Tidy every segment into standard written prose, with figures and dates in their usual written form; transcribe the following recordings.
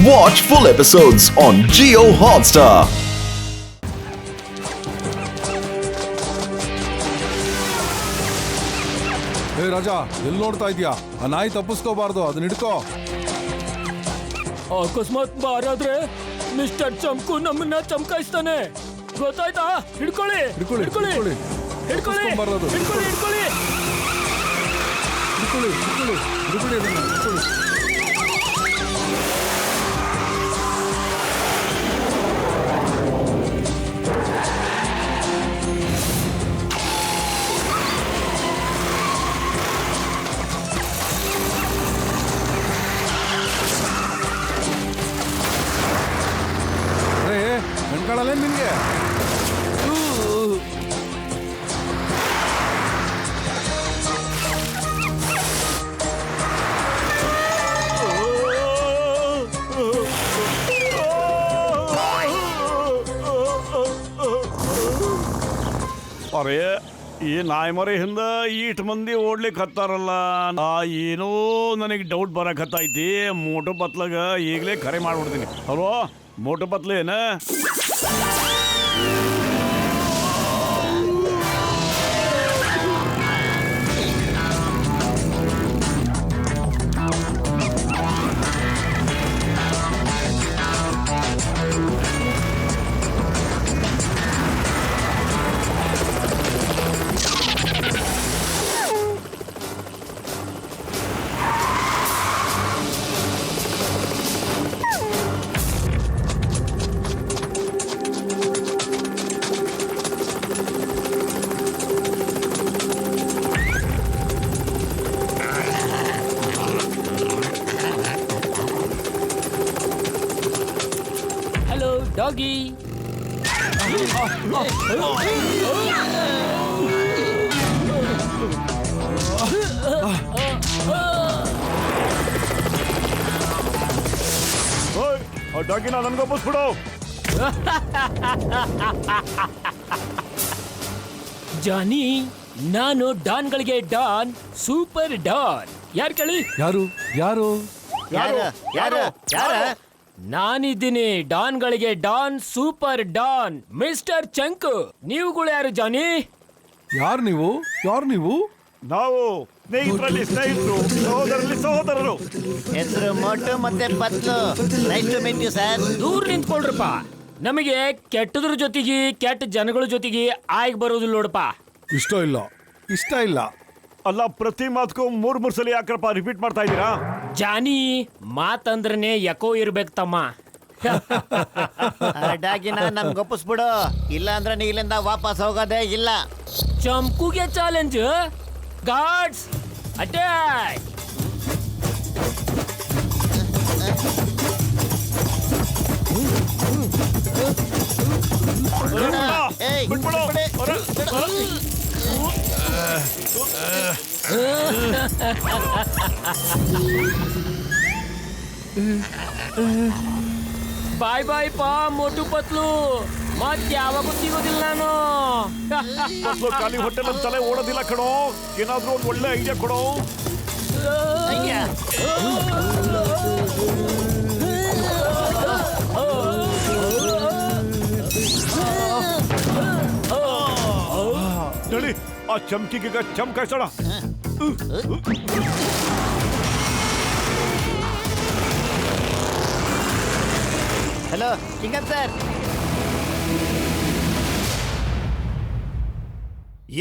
Watch full episodes on Jio Hotstar. ಹೇ ರಾಜ, ಎಲ್ಲಿ ನೋಡ್ತಾ ಇದೀಯಾ? ಆ ನಾಯಿ ತಪ್ಪಿಸ್ಕೋಬಾರ್ದು, ಅದನ್ನ ಹಿಡ್ಕೋ. ಅಕಸ್ಮಾತ್ ಬಾರಾದ್ರೆ ಮಿಸ್ಟರ್ ಚಮ್ಕು ನಮ್ಮನ್ನ ಚಮಕಾಯಿಸ್ತಾನೆ, ಗೊತ್ತಾಯ್ತಾ? ಹಿಡ್ಕೊಳ್ಳಿ ಹಿಡ್ಕೊಳ್ಳಿ, ಹಿಡ್ಕೊಳ್ಳಿ ಹಿಡ್ಕೊಳ್ಳಿ. ಹಿಡ್ಕೊಳ್ಳಿ ತಪ್ಪಿಸ್ಕೊಂಬಾರ್ದು. ಹಿಡ್ಕೊಳ್ಳಿ ಹಿಡ್ಕೊಳ್ಳಿ ಹಿಡ್ಕೊಳ್ಳಿ, ಹಿಡ್ಕೊಳ್ಳಿ, ಹಿಡ್ಕೊಳ್ಳಿ ಅದನ್ನ, ಹಿಡ್ಕೊಳ್ಳಿ. ಕಣ್ಕಾಳಲ್ಲ ನಿನ್ಗೆ? ಅರೇ, ಈ ನಾಯಿ ಮರಿ ಹಿಂದೆ ಈಟ್ ಮಂದಿ ಓಡ್ಲಿಕ್ಕೆ ಹತ್ತಾರಲ್ಲ, ಏನೋ ನನಗೆ ಡೌಟ್ ಬರಕತ್ತೈತಿ. ಮೋಟು ಪತ್ಲಾಗ ಈಗಲೇ ಕರೆ ಮಾಡ್ಬಿಡ್ತೀನಿ. ಹಲೋ ಮೋಟು ಪತ್ಲ ಏನ? Hello doggy. ಡಾಗಿನ ನನ್ಗೊಪ್ಪಿಸ್ಬಿಡು. ಜಾನಿ, ನಾನು ಡಾನ್ಗಳಿಗೆ ಡಾನ್, ಸೂಪರ್ ಡಾನ್. ಯಾರು ಕೇಳಿ? ಯಾರು ಯಾರು? ನಾನಿದ್ದೀನಿ ಡಾನ್ಗಳಿಗೆ Don, super Don, mister Chanku. ನೀವುಗಳು ಯಾರು ಜಾನಿ? ಯಾರು ನೀವು? ಯಾರು ನೀವು? ನಾವು ಸ್ನೇಹಿತರಲ್ಲಿ ಸ್ನೇಹಿತರು, ಸಹೋದರಲ್ಲಿ ಸಹೋದರರು. ಹೆಸರು ಮೊಟ್ಟು ಮತ್ತೆ ಪತ್ಲು. Nice to meet you sir. ದೂರ ನಿಂತ್ಕೊಳ್ರಪ್ಪ. ನಮಗೆ ಕೆಟ್ಟದ್ರ ಜೊತೆಗೆ ಕೆಟ್ಟ ಜನಗಳ ಜೊತೆಗೆ ಆಯ್ಕೆ ಬರೋದಿಲ್ಲ ನೋಡಪ್ಪ. ಇಷ್ಟ ಇಲ್ಲ, ಇಷ್ಟ ಇಲ್ಲ. ಅಲ್ಲ, ಪ್ರತಿ ಮಾತಕ್ಕೂ ಮೂರ್ ಸಲ ಯಾಕ್ರಪ್ಪ ರಿಪೀಟ್ ಮಾಡ್ತಾ ಇದ್ದೀರಾ? ಜಾನಿ, ಮಾತಂದ್ರನೆ ಎಕೋ ಇರ್ಬೇಕು ತಮ್ಮ. ಡಾಗಿನ ನಮ್ಗೆ ಒಪ್ಪಿಸ್ಬಿಡು, ಇಲ್ಲ ಅಂದ್ರೆ ನೀ ಇಲ್ಲಿಂದ ವಾಪಸ್ ಹೋಗೋದೇ ಇಲ್ಲ. ಚಂಕುಗೆ ಚಾಲೆಂಜ್. Guards attack! ಏಯ್, ಬಿಟ್ಬಿಡು. ಬಾಯ್ ಬಾಯ್ ಪಾ ಮೋಟು ಪತ್ಲು. ಮತ್ ಯಾವಾಗ ಸಿಗೋದಿಲ್ಲ ನಾನು. ಖಾಲಿ ಹೊಟ್ಟೆ ನನ್ನ ತಲೆ ಓಡೋದಿಲ್ಲ ಕಣೋ. ಏನಾದ್ರೂ ಒಂದು ಒಳ್ಳೆ ಐಡಿಯಾ ಕೊಡೋ. ಅಯ್ಯ. ನಡಿ, ಆ ಚಮಕಿಗೆ ಚಮಕಾಯಿಸೋಣ. Hello Chingum sir.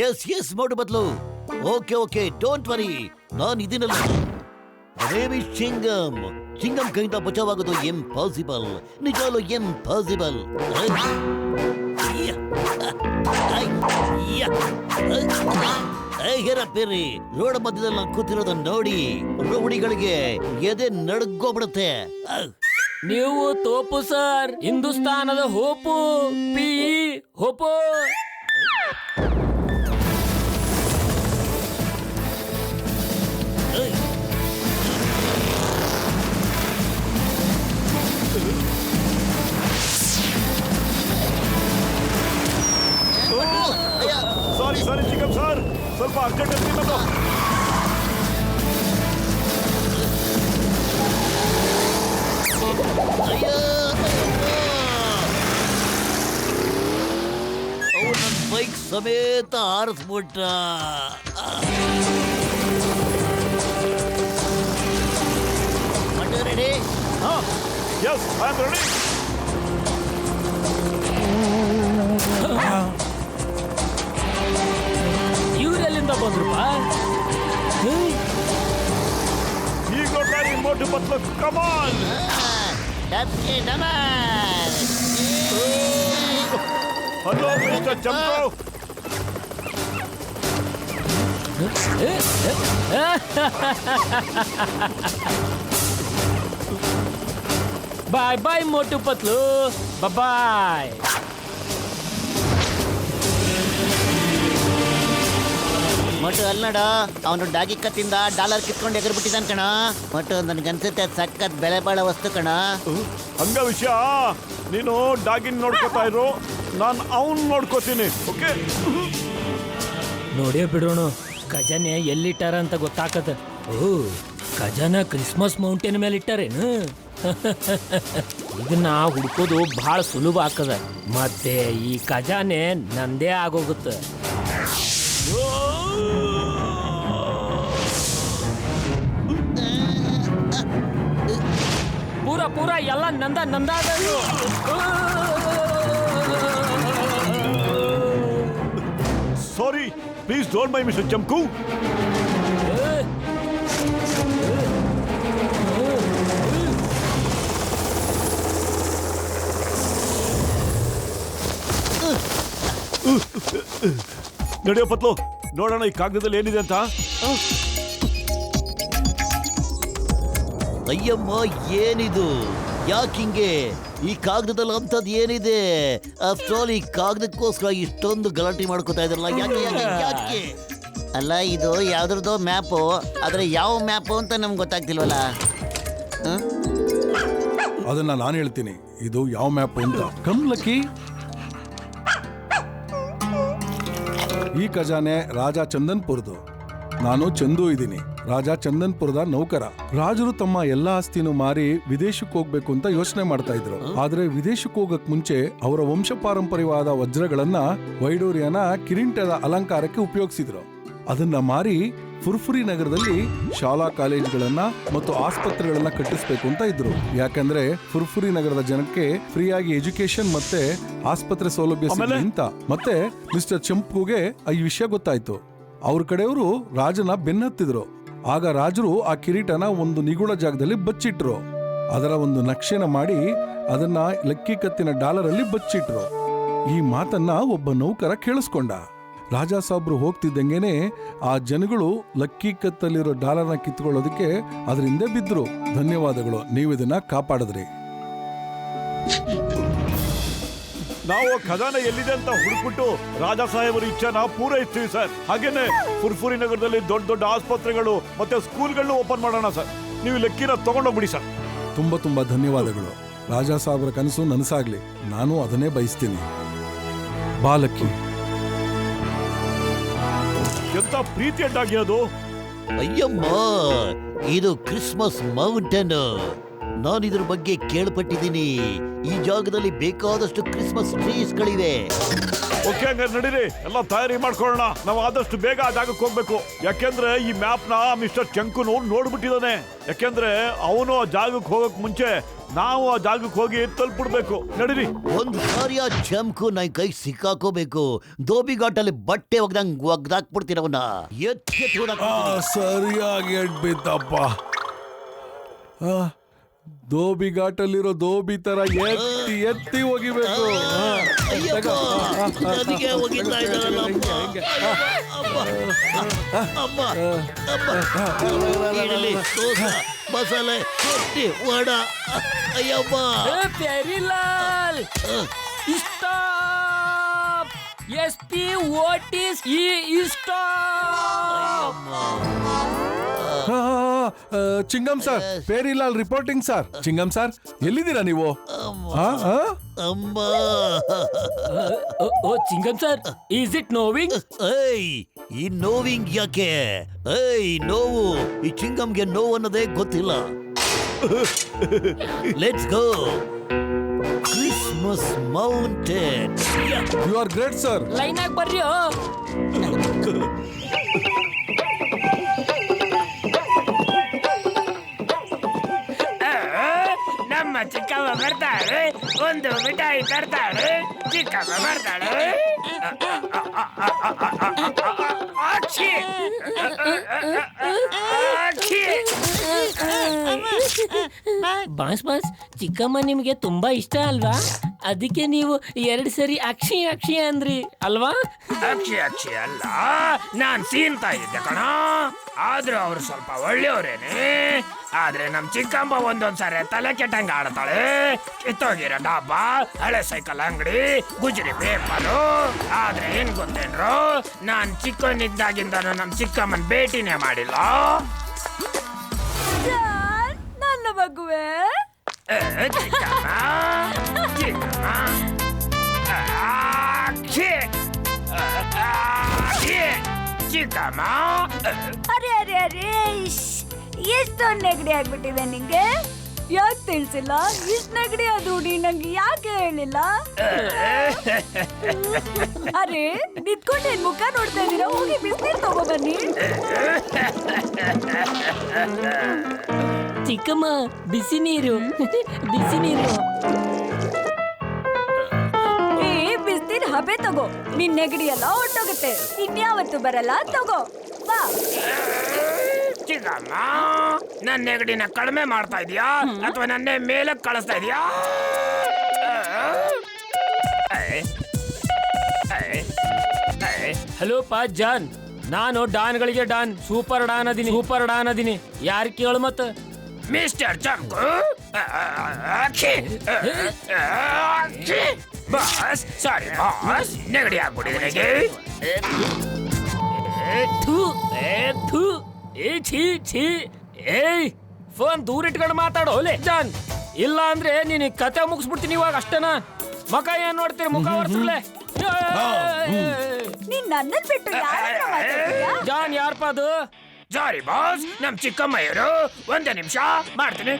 Yes yes Motu ಬದಲು. ಓಕೆ ಓಕೆ, ಡೋಂಟ್ ವರಿ, ನಾನು ಇದೀನಲ್ಲ. ರೇವಿ ಚಿಂಗಮ್. ಚಿಂಗಮ್ ಕೈಯಿಂದ ಬಚಾವಾಗೋದು ಇಂಪಾಸಿಬಲ್, ನಿಜಾಲು ಇಂಪಾಸಿಬಲ್. ಹೇರಪ್ಪೇರಿ, ರೋಡ್ ಮಧ್ಯದಲ್ಲಿ ನಾನು ಕೂತಿರೋದನ್ನ ನೋಡಿ ರೌಡಿಗಳಿಗೆ ಎದೆ ನಡ್ಗೋಗ್ಬಿಡುತ್ತೆ. ನೀವು ತೋಪು ಸರ್, ಹಿಂದೂಸ್ತಾನದ ಹೋಪು. ಪಿ ಹೋಪು. ಸಾರಿ ಚಿಕನ್ ಸರ್, ಸ್ವಲ್ಪ ಅರ್ಜೆಂಟ್ ಇರ್ತೀನಿ ನಾನು. ನನ್ನ ಬೈಕ್ ಸಮೇತ ಹಾರಿಸ್ಬಿಟ್ಟ. Ready? Yes I am ready. ಇವ್ರೆಲ್ಲಿಂದ ಬಂದ್ರಪ್ಪ? ಈಗ ನೋಡ್ತಾರೆ ಮೋಟು ಪತ್ಲು. ಕಮಾನ್. ಹಲೋ ಮಿಸ್ಟರ್ ಚಂಪು. ಬಾಯ್ ಬಾಯ್ ಮೋಟು ಪತ್ಲು, ಬಾಯ್. ಮೊಟ್ಟು ಅಲ್ಲಿ ನೋಡು, ಅವನು ಡಾಗಿ ಕತ್ತಿಂದ ಡಾಲರ್ ಕಿತ್ಕೊಂಡು ಎಗರ್ಬಿಟ್ಟಿದ್ದಾನೆ ಕಣ. ಮೊಟ್ಟು ನನ್ಗನ್ಸುತ್ತೆ ಸಖತ್ ಬೆಲೆ ಬಾಳೋ ವಸ್ತು ಕಣ. ಹಂಗ ವಿಷಯ. ನೀನು ಡಾಗಿನ್ ನೋಡ್ಕೋತಾ ಇರು, ನಾನು ಅವನ್ ನೋಡ್ಕೋತೀನಿ. ಓಕೆ, ನೋಡೇ ಬಿಡೋಣ ಖಜಾನೆ ಎಲ್ಲಿಟ್ಟಾರ ಅಂತ ಗೊತ್ತಾಕದ. ಓ, ಖಜಾನ ಕ್ರಿಸ್ಮಸ್ ಮೌಂಟೇನ್ ಮೇಲೆ ಇಟ್ಟಾರೇನು? ಇದನ್ನ ಹುಡ್ಕೋದು ಬಹಳ ಸುಲಭ ಆಗ್ತದ. ಮತ್ತೆ ಈ ಖಜಾನೆ ನಂದೇ ಆಗೋಗುತ್ತೆ. ಪೂರ ಪೂರ ಎಲ್ಲ ನಂದ ಸಾರಿ, please don't my mister Chanku. ನಡೆಯೋ ಪತ್ಲು, ನೋಡೋಣ ಈ ಕಾಗದದಲ್ಲಿ ಏನಿದೆ ಅಂತ. ಅಯ್ಯಮ್ಮ, ಏನಿದು? ಯಾಕಿಂಗೆ? ಈ ಕಾಗದದಲ್ಲಿ ಅಂಥದ್ದು ಏನಿದೆ? ಆಫ್ಟರ್ ಈ ಕಾಗದಕ್ಕೋಸ್ಕರ ಇಷ್ಟೊಂದು ಗಲಾಟೆ ಮಾಡ್ಕೋತಾ ಇದ್ರಲ್ಲ, ಯಾಕೆ? ಅಲ್ಲ, ಇದು ಯಾವ್ದ್ರದ್ದೋ ಮ್ಯಾಪು, ಆದ್ರೆ ಯಾವ ಮ್ಯಾಪು ಅಂತ ನಮ್ಗೆ ಗೊತ್ತಾಗ್ತಿಲ್ವಲ್ಲ. ಅದನ್ನ ನಾನು ಹೇಳ್ತೀನಿ, ಇದು ಯಾವ ಮ್ಯಾಪ್ ಅಂತ. Come lucky. ಈ ಖಜಾನೆ ರಾಜ ಚಂದನ್ಪುರದು. ನಾನು ಚಂದು ಇದ್ದೀನಿ, ರಾಜ ಚಂದನ್ಪುರದ ನೌಕರ. ರಾಜರು ತಮ್ಮ ಎಲ್ಲಾ ಆಸ್ತಿನೂ ಮಾರಿ ವಿದೇಶಕ್ಕೆ ಹೋಗ್ಬೇಕು ಅಂತ ಯೋಚನೆ ಮಾಡ್ತಾ ಇದ್ರು. ಆದ್ರೆ ವಿದೇಶಕ್ಕೆ ಹೋಗಕ್ ಮುಂಚೆ ಅವರ ವಂಶ ಪಾರಂಪರ್ಯವಾದ ವಜ್ರಗಳನ್ನ ವೈಡೂರ್ಯನ ಕಿರೀಟದ ಅಲಂಕಾರಕ್ಕೆ ಉಪಯೋಗಿಸಿದ್ರು. ಅದನ್ನ ಮಾರಿ ಫುರ್ಫುರಿ ನಗರದಲ್ಲಿ ಶಾಲಾ ಕಾಲೇಜುಗಳನ್ನ ಮತ್ತು ಆಸ್ಪತ್ರೆಗಳನ್ನ ಕಟ್ಟಿಸ್ಬೇಕು ಅಂತ ಇದ್ರು. ಯಾಕಂದ್ರೆ ಫುರ್ಫುರಿ ನಗರದ ಜನಕ್ಕೆ ಫ್ರೀಯಾಗಿ ಎಜುಕೇಶನ್ ಮತ್ತೆ ಆಸ್ಪತ್ರೆ ಸೌಲಭ್ಯ ಸಿಗಲಿ ಅಂತ. ಮತ್ತೆ ಮಿಸ್ಟರ್ ಚಂಪುಗೆ ಈ ವಿಷಯ ಗೊತ್ತಾಯ್ತು. ಅವ್ರ ಕಡೆಯವರು ರಾಜನ ಬೆನ್ನತ್ತಿದ್ರು. ಆಗ ರಾಜರು ಆ ಕಿರೀಟನ ಒಂದು ನಿಗೂಢ ಜಾಗದಲ್ಲಿ ಬಚ್ಚಿಟ್ರು. ಅದರ ಒಂದು ನಕ್ಷೆನ ಮಾಡಿ ಅದನ್ನ ಲಕ್ಕಿ ಕತ್ತಿನ ಡಾಲರ್ ಅಲ್ಲಿ ಬಚ್ಚಿಟ್ರು. ಈ ಮಾತನ್ನ ಒಬ್ಬ ನೌಕರ ಕೇಳಿಸ್ಕೊಂಡ. ರಾಜಾ ಸಾಬ್ರು ಹೋಗ್ತಿದ್ದಂಗೆನೆ ಆ ಜನಗಳು ಲಕ್ಕಿ ಕತ್ತಲ್ಲಿರೋ ಡಾಲರ್ನ ಕಿತ್ಕೊಳ್ಳೋದಕ್ಕೆ ಅದ್ರ ಹಿಂದೆ ಬಿದ್ರು. ಧನ್ಯವಾದಗಳು, ನೀವು ಇದನ್ನ ಕಾಪಾಡಿದ್ರಿ. ನಾವು ಖಜಾನೆ ಎಲ್ಲಿದೆ ಅಂತ ಹುಡುಕ್ಬಿಟ್ಟು ರಾಜಾ ಸಾಹೇಬರ ಇಚ್ಛೆನ ಪೂರೈಸ್ತೀವಿ ಸರ್. ಹಾಗೇನೆ ಫುರ್ಫುರಿ ನಗರದಲ್ಲಿ ದೊಡ್ಡ ದೊಡ್ಡ ಆಸ್ಪತ್ರೆಗಳು ಮತ್ತೆ ಸ್ಕೂಲ್ಗಳನ್ನ ಓಪನ್ ಮಾಡೋಣ ಸರ್. ನೀವು ಲೆಕ್ಕಿನ ತಗೊಂಡೋಗ್ಬಿಡಿ ಸರ್. ತುಂಬಾ ತುಂಬಾ ಧನ್ಯವಾದಗಳು. ರಾಜಾ ಸಾಹೇಬರ ಕನಸು ನನಸಾಗ್ಲಿ, ನಾನು ಅದನ್ನೇ ಬಯಸ್ತೀನಿ. ಬಾ ಲಕ್ಕಿ. ಎಂತ ಪ್ರೀತಿ ಅಡ್ಡಾಗಿ ಅದು. ಅಯ್ಯಮ್ಮ, ಇದು ಕ್ರಿಸ್ಮಸ್ ಮೌಂಟೇನ್. ನಾನು ಇದ್ರ ಬಗ್ಗೆ ಕೇಳ್ಪಟ್ಟಿದ್ದೀನಿ. ಈ ಜಾಗದಲ್ಲಿ ಬೇಕಾದಷ್ಟು ಕ್ರಿಸ್ಮಸ್ ಟ್ರೀಸ್ ಗಳಿವೆ. ಓಕೆ, ಹಂಗಾರೆ ನಡೀರಿ, ಎಲ್ಲ ತಯಾರಿ ಮಾಡ್ಕೊಳ್ಳೋಣ. ನಾವು ಆದಷ್ಟು ಬೇಗ ಆ ಜಾಗಕ್ಕೆ ಹೋಗ್ಬೇಕು. ಯಾಕೆಂದ್ರೆ ಈ ಮ್ಯಾಪ್ ನ ಮಿಸ್ಟರ್ ಚಂಕುನು ನೋಡ್ಬಿಟ್ಟಿದ್ದಾನೆ. ಯಾಕೆಂದ್ರೆ ಅವನು ಆ ಜಾಗಕ್ಕೆ ಹೋಗಕ್ ಮುಂಚೆ ನಾವು ಆ ಜಾಗಕ್ಕೆ ಹೋಗಿ ತಲುಪಿಡ್ಬೇಕು. ನಡೀರಿ. ಒಂದು ಸಾರಿ ಆ ಚಂಕು ನೈ ಕೈ ಸಿಕ್ಕಾಕೋಬೇಕು. ಧೋಬಿ ಘಾಟಲ್ಲಿ ಬಟ್ಟೆ ಒಗ್ದಾಕ್ಬಿಡ್ತೀರವನ್ನ. ಸರಿಯಾಗಿ ಎಡ್ಬಿತ್ತಪ್ಪ. ಧೋಬಿ ಘಾಟಲ್ಲಿರೋ ಧೋಬಿ ತರ ಎತ್ತಿ ಎತ್ತಿ ಒಗಿಬೇಕು. ಮಸಾಲೆ ರೊಟ್ಟಿ ವಡ. ಅಯ್ಯಮ್ಮ, Pyarelal stop. SP what is stop. Chingum sir, Pyarelal reporting sir. Chingum sir, ಎಲ್ಲಿದ್ದೀರಾ ನೀವು? ಅಮ್ಮ. ಓ Chingum sir, is it knowing? ಈ ನೋವಿಂಗ್ ಯಾಕೆ? ನೋವು. ಈ ಚಿಂಗಂಗೆ ನೋವು ಅನ್ನೋದೇ ಗೊತ್ತಿಲ್ಲ. Let's go Christmas mountain. You are great sir. Line ಆಗಿ ಬರ್ರಿ. ನಮ್ಮ ಚಿಕ್ಕಮ್ಮ ಬರ್ತಾಳೆ, ಒಂದು ಮಿಠಾಯಿ ತರ್ತಾಳೆ. ಚಿಕ್ಕಮ್ಮ ಬರ್ತಾಳೆ. ಬಾಸ್ ಬಾಸ್, ಚಿಕ್ಕಮ್ಮ ನಿಮ್ಗೆ ತುಂಬಾ ಇಷ್ಟ ಅಲ್ವಾ? ಅದಕ್ಕೆ ನೀವು 2 ಸರಿ ಅಕ್ಷಿ ಅಕ್ಷಿ ಅಂದ್ರಿ ಅಲ್ವಾ? ಅಕ್ಷಿ ಅಕ್ಷಿ ಅಲ್ಲ, ನಾನ್ ಸೀನ್ತಾ ಇದ್ದೆ ಕಣ. ಆದ್ರೂ ಅವ್ರು ಸ್ವಲ್ಪ ಒಳ್ಳೆಯವ್ರೇನೆ. ಆದ್ರೆ ನಮ್ ಚಿಕ್ಕಮ್ಮ ಒಂದೊಂದ್ಸಾರಿ ತಲೆ ಕೆಟ್ಟಂಗ ಆಡ್ತಾಳೆ. ಕಿತ್ತೋಗಿರೋ ಡಬ್ಬ, ಹಳೆ ಸೈಕಲ್ ಅಂಗಡಿ, ಗುಜರಿ ಪೇಪರು. ಆದ್ರೆ ಏನ್ ಗೊತ್ತೇನ್ರು, ನಾನ್ ಚಿಕ್ಕವನಿದ್ದಾಗಿಂದನೂ ನಮ್ ಚಿಕ್ಕಮ್ಮನ್ ಭೇಟಿನೇ ಮಾಡಿಲ್ಲ. ನನ್ನ ಮಗುವೆ, ಚಿಕ್ಕಮ್ಮ ಚಿಕ್ಕಮ್ಮ ಚಿಕ್ಕಮ್ಮ. ಅರೆ ಅರೆ ಅರೆ, ಎಷ್ಟೊಂದು ನೆಗಡಿ ಆಗ್ಬಿಟ್ಟಿದೆ ನಿಂಗೆ. ಯಾಕೆ ತಿಳಿಸಿಲ್ಲ? ಇಷ್ಟು ನೆಗಡಿ ಆದ್ರೂ ನಂಗೆ ಯಾಕೆ ಹೇಳಿಲ್ಲ? ಅರೆ, ನಿಂತ್ಕೊಂಡು ಮುಖ ನೋಡ್ತಾ ಇದೀರಾ? ಹೋಗಿ ಬಿಸ್ನೀರ್ ತಗೋ ಬನ್ನಿ. ಚಿಕ್ಕಮ್ಮ, ಬಿಸಿ ನೀರು ಬಿಸಿ ನೀರು. ಬಿಸ್ನೀರ್ ಹಬೆ ತಗೋ, ನಿನ್ ನೆಗಡಿ ಎಲ್ಲ ಹೊಟ್ಟೋಗುತ್ತೆ. ಇನ್ಯಾವತ್ತು ಬರಲ್ಲ, ತಗೋ ಬಾ. ಚಿಕ್ಕಮ್ಮ, ನನ್ನ ನೆಗಡಿನ ಕಡಿಮೆ ಮಾಡ್ತಾ ಇದೀಯಾ ಅಥವಾ ನನ್ನೇ ಮೇಲೆ ಕಳಿಸ್ತಾ ಇದೀಯಾ? ಹಲೋ ಪಾ ಜಾನ್, ನಾನು ಡಾನ್ಗಳಿಗೆ ಡಾನ್, ಸೂಪರ್ ಡಾನ್ ಅದೀನಿ. ಯಾರು ಕೇಳು ಮತ್ತ? Mister Chanku. Boss, sorry boss, ನೆಗಡಿ ಆಗ್ಬಿಟ್ಟಿದೆ. ಏಯ್, ಫೋನ್ ದೂರ ಇಟ್ಕೊಂಡು ಮಾತಾಡೋ ಲೇ ಜಾನ್. ಇಲ್ಲ ಅಂದ್ರೆ ನೀನು ಕತೆ ಮುಗಿಸ್ಬಿಡ್ತೀನಿ ಇವಾಗ ಅಷ್ಟೇನಾ? ಮಕ ಏನ್ ನೋಡ್ತೀರಿ? ಮುಖ ಒರ್ಸ್ಲೇ. ನೀನ್ ನನ್ನನ್ ಬಿಟ್ಟು ಯಾರತ್ರ ಮಾತಾಡ್ತೀಯಾ? ಜಾನ್ ಯಾರಪ್ಪ ಅದು? ಸಾರಿ ಬಾಸ್, ನಮ್ ಚಿಕ್ಕಮ್ಮ ಇವರು. ಒಂದೇ ನಿಮಿಷ ಮಾಡ್ತೀನಿ.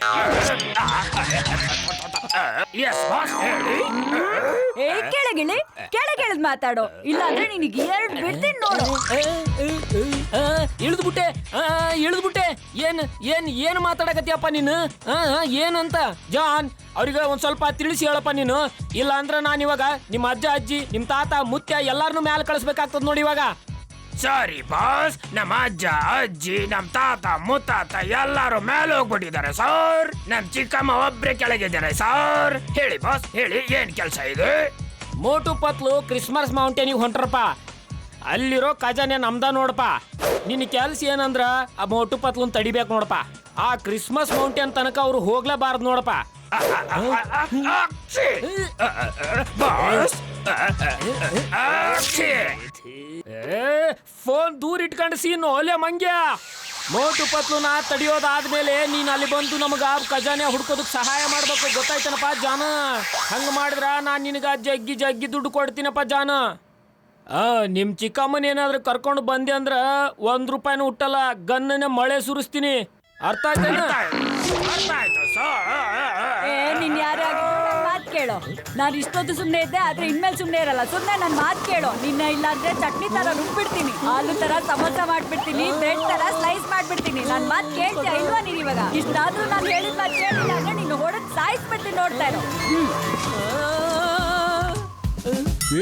ಎಸ್ ಬಾಸ್, ಹೇಳಿ. ಏ ಕೆಳಗಿಳಿ, ಕೆಳಗಿಳಿದ್ ಮಾತಾಡೋ, ಇಲ್ಲ ಅಂದ್ರೆ ನಿನಗೆ 2 ಬಿಡ್ತೀನಿ ನೋಡು. ಇಳಿದ್ಬಿಟ್ಟೆ. ಏನ್ ಮಾತಾಡಕತ್ತೀಯಪ್ಪ ನೀನು? ಏನಂತ? ಜಾನ್, ಅವ್ರಿಗೆ ಒಂದ್ ಸ್ವಲ್ಪ ತಿಳಿಸಿ ಹೇಳಪ್ಪ ನೀನು. ಇಲ್ಲ ಅಂದ್ರೆ ನಾನು ಇವಾಗ ನಿಮ್ಮ ಅಜ್ಜ ಅಜ್ಜಿ, ನಿಮ್ ತಾತ ಮುತ್ಯ ಎಲ್ಲಾರನ್ನೂ ಮ್ಯಾಲ ಕಳಿಸ್ಬೇಕಾಗ್ತದ ನೋಡಿ ಇವಾಗ. ಸಾರಿ ಬಾಸ್, ನಮ್ಮ ಅಜ್ಜ ಅಜ್ಜಿ, ನಮ್ ತಾತ ಮುತ್ತಾತ ಎಲ್ಲಾರು ಮೇಲೆ ಹೋಗ್ಬಿಟ್ಟಿದ್ದಾರೆ ಸರ್. ನಮ್ ಚಿಕ್ಕಮ್ಮ ಒಬ್ರೆ ಕೆಳಗಿದ್ದಾರೆ ಸರ್. ಹೇಳಿ ಬಾಸ್, ಹೇಳಿ, ಏನ್ ಕೆಲ್ಸ ಇದೆ? ಮೋಟು ಪತ್ಲು ಕ್ರಿಸ್ಮಸ್ ಮೌಂಟೇನಿಗೆ ಹೊಂಟ್ರಪ್ಪ. ಅಲ್ಲಿರೋ ಖಜಾನೆ ನಮ್ದ ನೋಡಪ್ಪ. ನಿನ್ನ ಕೆಲ್ಸ ಏನಂದ್ರ ಆ ಮೋಟು ಪತ್ಲನ್ ತಡಿಬೇಕು ನೋಡಪ್ಪ. ಆ ಕ್ರಿಸ್ಮಸ್ ಮೌಂಟೇನ್ ತನಕ ಅವ್ರು ಹೋಗ್ಲೇಬಾರ್ದು ನೋಡಪ್ಪ. ಫೋನ್ ದೂರ ಇಟ್ಕೊಂಡು ಸೀನು ಒಲೆ ಮಂಗ್ಯ. ಮೋಟು ಪತ್ಲುನ ತಡಿಯೋದಾದ್ಮೇಲೆ ನೀನ್ ಅಲ್ಲಿ ಬಂದು ನಮಗ ಖಜಾನೆ ಹುಡ್ಕೋದಕ್ ಸಹಾಯ ಮಾಡ್ಬೇಕು, ಗೊತ್ತಾಯ್ತನಪ್ಪ ಜಾನ? ಹಂಗ ಮಾಡಿದ್ರ ನಾನ್ ನಿನಗ ಜಗ್ಗಿ ದುಡ್ಡು ಕೊಡ್ತೀನಪ್ಪ ಜಾನ. ನಿಮ್ ಚಿಕ್ಕಮ್ಮನ ಏನಾದ್ರು ಕರ್ಕೊಂಡು ಬಂದೆ ಅಂದ್ರ 1 ರೂಪಾಯಿನೂ ಹುಟ್ಟಲ್ಲ, ಗನ್ನನೆ ಮಳೆ ಸುರಿಸ್ತೀನಿ. ಅರ್ಥ ಆಯ್ತು ಸರ್? ಏ, ನೀನ್ ಯಾರೇ ಆಗಿದ್ರು ನನ್ ಮಾತ್ ಕೇಳೋ. ನಾನು ಇಷ್ಟೊತ್ತು ಸುಮ್ನೆ ಇದ್ದೆ, ಆದ್ರೆ ಇನ್ಮೇಲೆ ಸುಮ್ನೆ ಇರಲ್ಲ. ಸುಮ್ನೆ ನನ್ ಮಾತ್ ಕೇಳೋ. ನಿನ್ನ ಇಲ್ಲ ಅಂದ್ರೆ ಚಟ್ನಿ ತರ ರುಬ್ಬಿಡ್ತೀನಿ, ಆಲೂ ತರ ಸಮೋಸ ಮಾಡ್ಬಿಡ್ತೀನಿ, ಬ್ರೆಡ್ ತರ ಸ್ಲೈಸ್ ಮಾಡ್ಬಿಡ್ತೀನಿ. ನನ್ ಮಾತ್ ಕೇಳ್ತೀಯ ಇಲ್ವಾ ನೀನ್ ಇವಾಗ? ಇಷ್ಟಾದ್ರೂ ನಾನು ಹೇಳಿದ ಮಾತ್ ಕೇಳಿಲ್ಲ ಅಂದ್ರೆ ನಿನ್ನ ಹೊಡೆದ್ ಸಾಯಿಸ್ಬಿಡ್ತೀನಿ, ನೋಡ್ತಾ ಇರೋ.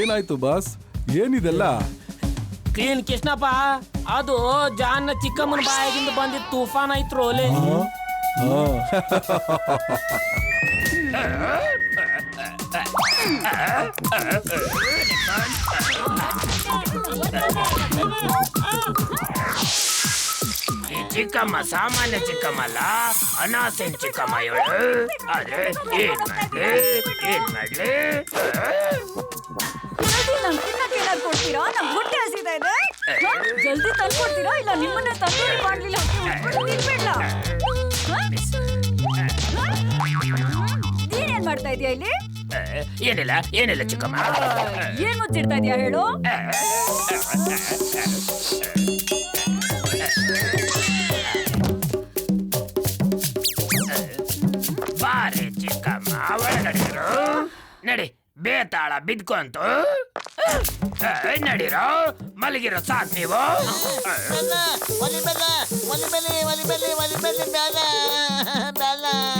ಏನಾಯ್ತು ಬಾಸ್? ಏನಿದೆಲ್ಲ? ಕ್ಲೀನ್ ಕೃಷ್ಣಪ್ಪ, ಅದು ಜಾನ್ನ ಚಿಕ್ಕಮ್ಮನ ಬಾಯಾಗಿಂದ ಬಂದಿದ್ದ ತೂಫಾನ್ ಆಯ್ತು ಓಲೆ. ಈ ಚಿಕ್ಕಮ್ಮ ಸಾಮಾನ್ಯ ಚಿಕ್ಕಮ್ಮ ಅಲ್ಲ, ಅನಾಸಿನ್ ಚಿಕ್ಕಮ್ಮ ಇವಳು. ಆದ್ರೆ ಏನ್ ಮಾಡ್ಲಿ? ಕೊಡ್ತೀರಾ? ನಮ್ ಹೊಟ್ಟೆ ಹಸಿತಾ ಇದೆ. ಜಲ್ದಿ ತಂದ್ಕೊಡ್ತೀರಾ? ಇಲ್ಲ ನಿಮ್ಮನ್ನ ತಂದೂರಿ ಮಾಡ್ಲಿಲ್ಲ ನೀನೇನ್ ಮಾಡ್ತಾ ಇದೀಯ ಇಲ್ಲಿ? ಏನಿಲ್ಲ ಚಿಕ್ಕಮ್ಮ. ಏನ್ ಮುಚ್ಚಿಡ್ತಾ ಇದೀಯ ಹೇಳು? ಚಿಕ್ಕಮ್ಮ ಒಳಗಡಿದ್ರು ನಡಿ ಬೇತಾಳ ಬಿದ್ಕೊಂತು ನಡಿರೋ ಮಲಗಿರೋ ಸಾಕ್ ನೀವು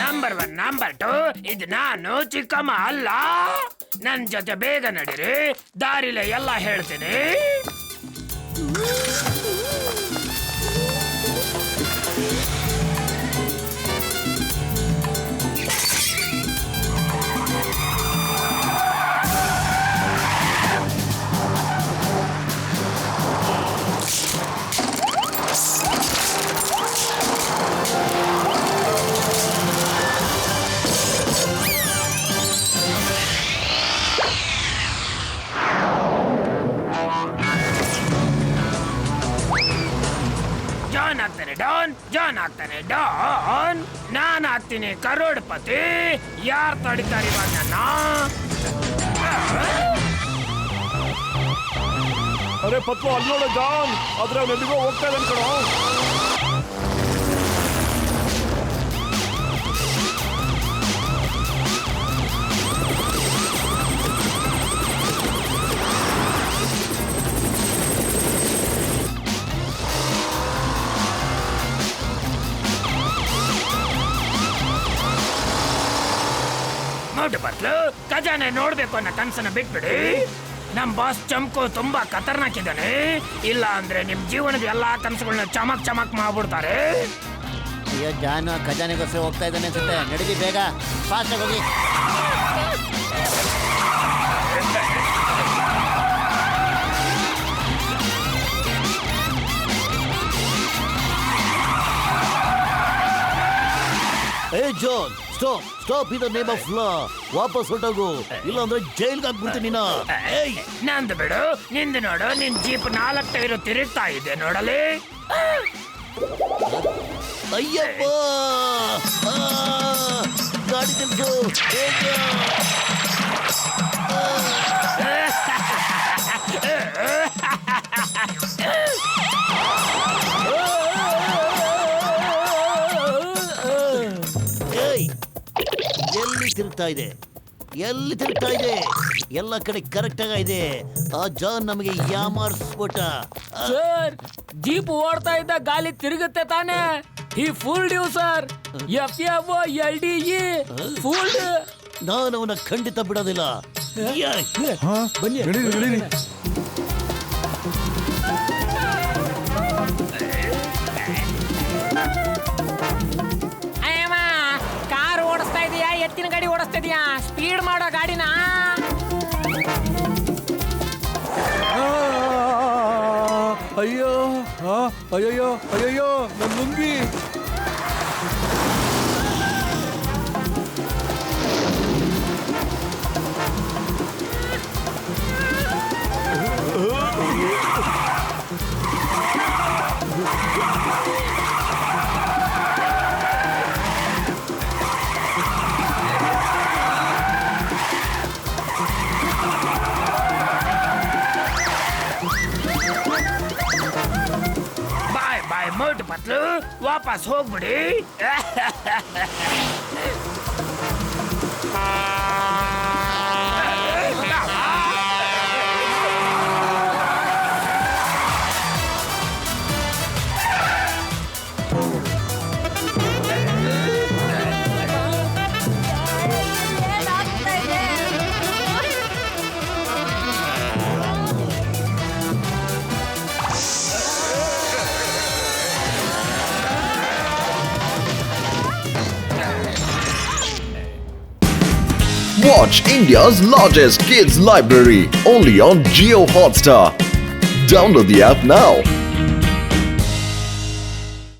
ನಂಬರ್ 1 ನಂಬರ್ 2 ಇದು ನಾನು ಚಿಕ್ಕಮ್ಮ ಅಲ್ಲ ನನ್ ಜೊತೆ ಬೇಗ ನಡಿರಿ ದಾರಿಲೆ ಎಲ್ಲ ಹೇಳ್ತೀನಿ ಜಾನ್ ಆಗ್ತಾನೆ ಡಾನ್ ನಾನ್ ಆಗ್ತೀನಿ ಕರೋಡ್ಪತಿ ಯಾರ್ ತಡಿತಾರೆ ಇವಾಗ ನನ್ನ ಅರೆ ಪತ್ಲು ಅಲ್ಲಿ ನೋಡು ಜಾನ್ ಆದ್ರೆ ಅವನೆಲ್ಲಿಗೋ ಹೋಗ್ತಾ ಇದ್ದಾನೆ ಕಣೋ ನೋಡು ಬತ್ಲು ಖಜಾನೆ ನೋಡ್ಬೇಕು ಅನ್ನೋ ಕನ್ಸನ್ನ ಬಿಟ್ಬಿಡಿ ನಮ್ ಬಾಸ್ ಚಮಕು ತುಂಬಾ ಖತರ್ನಾಕ್ ಇದ್ದಾನೆ ಇಲ್ಲ ಅಂದ್ರೆ ನಿಮ್ ಜೀವನದ ಎಲ್ಲಾ ಕನಸುಗಳನ್ನ ಚಮಕ್ ಚಮಕ್ ಮಾಡ್ಬಿಡ್ತಾರೆ ಅಯ್ಯೋ ಜಾನು ಖಜಾನೆಗೋಸ್ಕರ ಹೋಗ್ತಾ ಇದ್ದಾನೆ ಅನ್ಸುತ್ತೆ ನಡೀಲಿ ಬೇಗ ಫಾಸ್ಟ್ ಆಗಿ ಹೋಗಿ ಏ John stop stop in the name of law ವಾಪಸ್ ಹೊರಟೋಗು ಇಲ್ಲ ಅಂದ್ರೆ ಜೈಲ್ಗೆ ಹಾಕ್ಬಿಡ್ತೀನಿ ನೀನು ನಂದು ಬಿಡು ನಿಂದು ನೋಡು ನಿನ್ ಜೀಪ್ 4 ಟೈರು ತಿರುಗ್ತಾ ಇದೆ ನೋಡಲಿ ಅಯ್ಯಪ್ಪ ಗಾಡಿ ತಿರ್ಸು ಎಲ್ಲಿ ತಿರುಗ್ತಾ ಇದೆ ಎಲ್ಲ ಕಡೆ ಕರೆಕ್ಟ್ ಆಗಿದೆ ಆ ಜಾನ್ ನಮಗೆ ಯಾಮಾರಿಸ್ಬಿಟ್ಟ ಸರ್ ಜೀಪ್ ಓಡ್ತಾ ಇದ್ದ ಗಾಲಿ ತಿರುಗುತ್ತೆ ತಾನೆ ಈ ಫುಲ್ ಡ್ಯೂ ಸರ್ FFOLDE ಫುಲ್ ನಾನು ಅವನ ಖಂಡಿತ ಬಿಡೋದಿಲ್ಲ ಬನ್ನಿ ನಡೀರಿ ಕಾರ್ ಓಡಿಸ್ತಾ ಇದೀಯಾ ಎತ್ತಿನ ಗಾಡಿ ಓಡಿಸ್ತಾ ಇದೀಯಾ ಸ್ಪೀಡ್ ಮಾಡೋ ಗಾಡಿನ ಅಯ್ಯೋ ಅಯ್ಯಯ್ಯೋ ಅಯ್ಯಯ್ಯೋ ನನ್ನ ಲುಂಗಿ ಬಾಯ್ ಮೋಟು ಪತ್ಲು ವಾಪಸ್ ಹೋಗ್ಬಿಡಿ Watch India's largest kids library only on Jio Hotstar. Download the app now.